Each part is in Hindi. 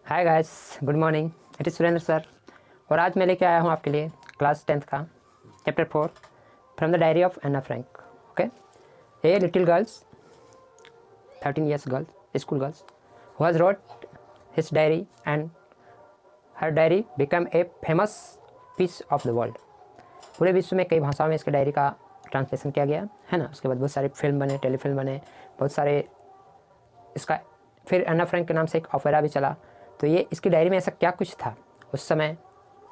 Hi guys, good morning. It is Surendra sir और आज मैं लेके आया हूँ आपके लिए क्लास 10th का chapter 4 from the diary of Anne Frank. Okay, a little girls 13 years girl school girls who has wrote his diary and her diary become a famous piece of the world. पूरे विश्व में कई भाषाओं में इसके डायरी का ट्रांसलेशन किया गया है ना। उसके बाद बहुत सारे फिल्म बने, टेलीफिल्म बने, बहुत सारे इसका फिर एना फ्रैंक के नाम से एक ऑपेरा भी चला। तो ये इसकी डायरी में ऐसा क्या कुछ था उस समय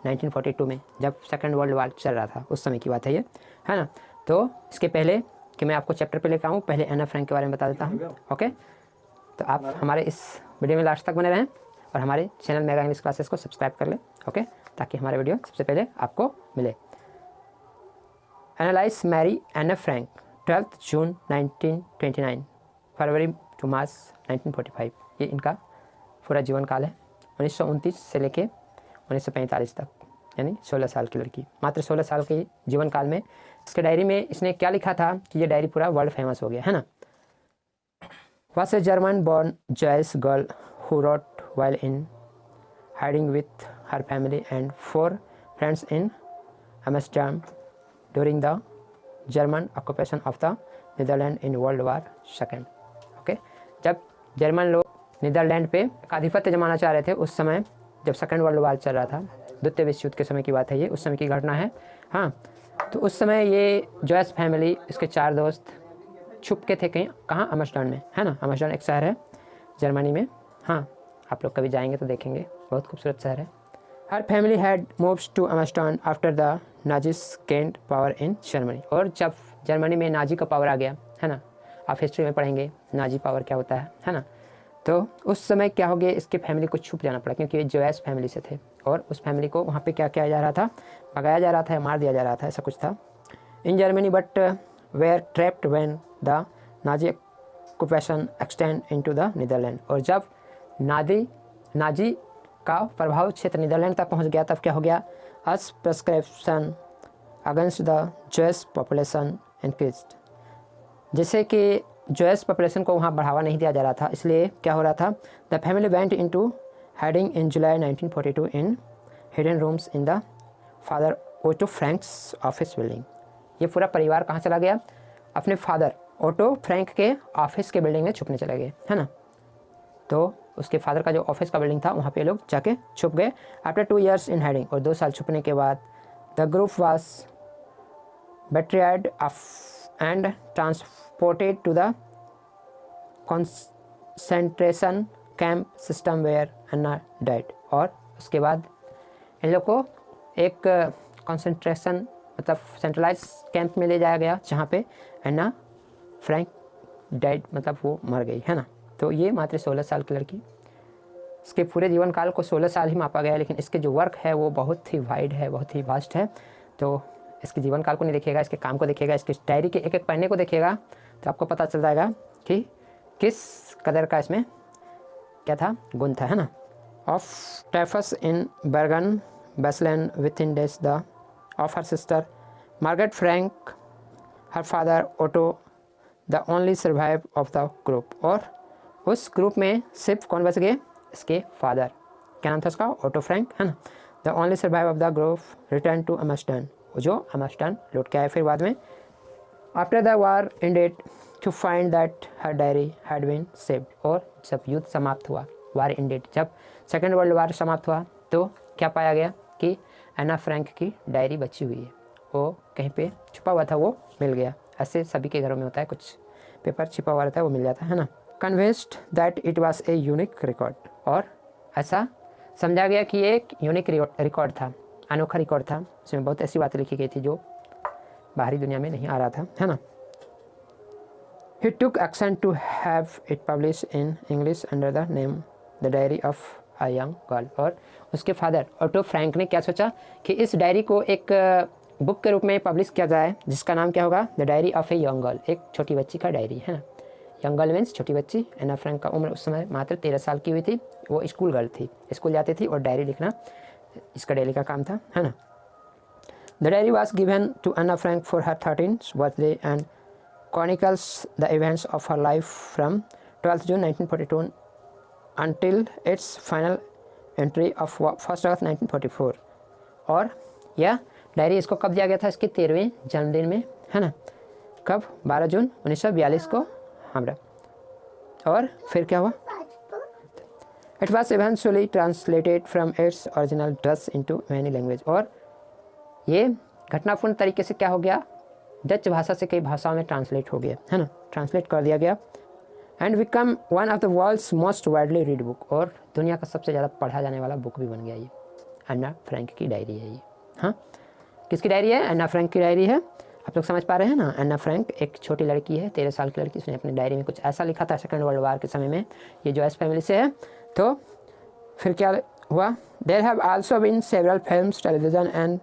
1942 में जब सेकेंड वर्ल्ड वार चल रहा था, उस समय की बात है ये, है ना। तो इसके पहले कि मैं आपको चैप्टर पे लेकर आऊँ, पहले एना फ्रैंक के बारे में बता देता हूँ। ओके, तो आप हमारे इस वीडियो में लास्ट तक बने रहें और हमारे चैनल मेगा इंग्लिश क्लासेस को सब्सक्राइब कर लें। ओके, ताकि हमारे वीडियो सबसे पहले आपको मिले। Annelies Marie Anne Frank 12 June 1929 February to March 1945। ये इनका पूरा जीवन काल है, 1929 से लेके 1945 तक, यानी 16 साल की लड़की। मात्र 16 साल के जीवन काल में इसके डायरी में इसने क्या लिखा था कि ये डायरी पूरा वर्ल्ड फेमस हो गया, है ना। was a German born Jewish girl who wrote while in hiding with her family and 4 friends in Amsterdam during the German occupation of the Netherlands in World War II। Okay, जब जर्मन लोग नीदरलैंड पे आधिपत्य जमाना चाह रहे थे उस समय, जब सेकेंड वर्ल्ड वार चल रहा था, द्वितीय विश्व युद्ध के समय की बात है ये, उस समय की घटना है। हाँ, तो उस समय ये जॉयस फैमिली, इसके 4 दोस्त छुप के थे कहीं, कहाँ, अमस्टर्डम में, है ना। अमस्टर्डम एक शहर है जर्मनी में। हाँ, आप लोग कभी जाएंगे तो देखेंगे, बहुत खूबसूरत शहर है। Her family had moves to Amsterdam after the Nazis gained power in Germany. और जब जर्मनी में नाजी का पावर आ गया, है ना, आप हिस्ट्री में पढ़ेंगे नाजी पावर क्या होता है ना। तो उस समय क्या हो गया, इसके फैमिली को छुप जाना पड़ा क्योंकि ये जोएस फैमिली से थे और उस फैमिली को वहाँ पे क्या किया जा रहा था, भगाया जा रहा था या मार दिया जा रहा था, ऐसा कुछ था in Germany. But were trapped when the Nazi occupation extend into the Netherland. और जब नाजी का प्रभाव क्षेत्र नीदरलैंड तक पहुँच गया, तब क्या हो गया, as persecution against the Jews population increased. जैसे कि जोएस पॉपुलेशन को वहाँ बढ़ावा नहीं दिया जा रहा था, इसलिए क्या हो रहा था, the family went into hiding in July 1942 in hidden rooms in the father Otto Frank's office building. ये पूरा परिवार कहाँ चला गया, अपने फादर ओटो फ्रैंक के ऑफिस के बिल्डिंग में छुपने चले गए, है ना। तो उसके फादर का जो ऑफिस का बिल्डिंग था वहाँ पे लोग जाके छुप गए। आफ्टर 2 years इन हाइडिंग, और 2 साल छुपने के बाद the group was betrayed and transported to the concentration camp system where Anna died। और उसके बाद इन लोग को एक कंसंट्रेशन मतलब सेंट्रलाइज कैंप में ले जाया गया जहाँ पे एना फ्रैंक डाइड, मतलब वो मर गई, है ना। तो ये मात्र 16 साल की लड़की, इसके पूरे जीवन काल को 16 साल ही मापा गया, लेकिन इसके जो वर्क है वो बहुत ही वाइड है, बहुत ही वास्ट है। तो इसके जीवन काल को नहीं देखिएगा, इसके काम को देखिएगा, इसके डायरी के एक एक पन्ने को देखिएगा तो आपको पता चल जाएगा कि किस कदर का इसमें क्या था, गुण था, है ना। ऑफ टाइफस इन बर्गन बेसलैंड with in days the of her sister Margaret Frank, her father Otto the only survive of the group. और उस ग्रुप में सिर्फ कौन बच गए, इसके फादर, क्या नाम था उसका, ओटो फ्रैंक, है ना। The only survive of the group return to Amsterdam, जो अमस्टर्डम लौट के आए फिर बाद में। After the war ended to find that her diary had been saved. और जब युद्ध समाप्त हुआ, वार एंडेड, जब सेकेंड वर्ल्ड वार समाप्त हुआ, तो क्या पाया गया कि एना फ्रैंक की डायरी बची हुई है, वो कहीं पे छुपा हुआ था, वो मिल गया। ऐसे सभी के घरों में होता है, कुछ पेपर छिपा हुआ रहता है, वो मिल जाता है ना। Convinced that it was a unique record, और ऐसा समझा गया कि ये एक यूनिक रिकॉर्ड था, अनोखा रिकॉर्ड था। इसमें बहुत ऐसी बातें लिखी गई थी जो बाहरी दुनिया में नहीं आ रहा था, है ना। He took action to have it published in English under the name The Diary of a Young Girl। और उसके फादर ओटो फ्रैंक ने क्या सोचा कि इस डायरी को एक बुक के रूप में पब्लिश किया जाए, जिसका नाम क्या होगा, the diary of a young girl, एक छोटी बच्ची का डायरी, है ना। यंग गर्ल मीन्स छोटी बच्ची। एना फ्रैंक का उम्र उस समय मात्र 13 साल की हुई थी, वो स्कूल गर्ल थी, स्कूल जाती थी और डायरी लिखना इसका डेली का काम था, है ना। The diary was given to Anne Frank for her 13th birthday and chronicles the events of her life from 12th June 1942 until its final entry of 1 अगस्त 1944। और यह डायरी इसको कब दिया गया था? इसके 13वें जन्मदिन में, है ना। कब? 12 जून 1942 को। हमरा और फिर क्या हुआ? It was eventually translated from its original Dutch into many language. और ये घटनापूर्ण तरीके से क्या हो गया? डच भाषा से कई भाषाओं में ट्रांसलेट हो गया, है ना, ट्रांसलेट कर दिया गया। And become one of the world's most widely read book, और दुनिया का सबसे ज़्यादा पढ़ा जाने वाला बुक भी बन गया ये। अन्ना फ्रैंक की डायरी है ये। हाँ, किसकी डायरी है? अन्ना फ्रैंक की डायरी है। आप लोग समझ पा रहे हैं ना। अन्ना फ्रैंक एक छोटी लड़की है, 13 साल की लड़की। उसने अपनी डायरी में कुछ ऐसा लिखा था सेकेंड वर्ल्ड वार के समय में। ये जॉयस फैमिली से है। तो फिर क्या हुआ? There have also been several films, television and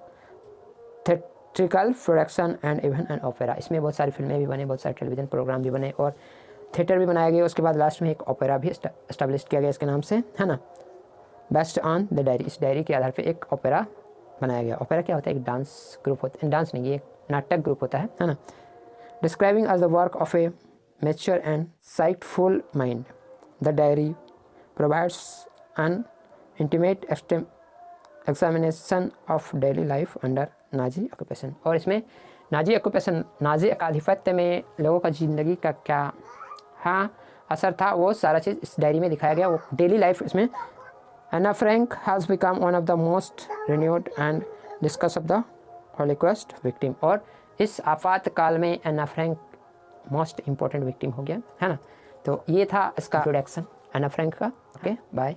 theatrical production and even an opera. इसमें बहुत सारी फिल्में भी बने, बहुत सारे टेलीविजन प्रोग्राम भी बने और थिएटर भी बनाया गया। उसके बाद लास्ट में एक ओपेरा भी एस्टेब्लिश किया गया इसके नाम से, है ना, बेस्ड ऑन द डायरी। इस डायरी के आधार पे एक ओपेरा बनाया गया। ओपेरा क्या होता है? एक डांस ग्रुप होता है, डांस नहीं, ये एक नाटक ग्रुप होता है ना। Describing as the work of a mature and sightful mind, the diary provides an intimate examination of daily life under Nazi occupation. और इसमें नाजी ऑक्यूपेशन, नाजी आधिपत्य में लोगों का ज़िंदगी का क्या असर था, वो सारा चीज़ इस डायरी में दिखाया गया। वो डेली लाइफ इसमें। Anne Frank has become one of the most renowned and discuss of the Holocaust victim. और इस आपातकाल में Anne Frank most important victim हो गया, है ना। तो ये था इसका इंट्रोडक्शन एना फ्रैंक का। Okay, bye.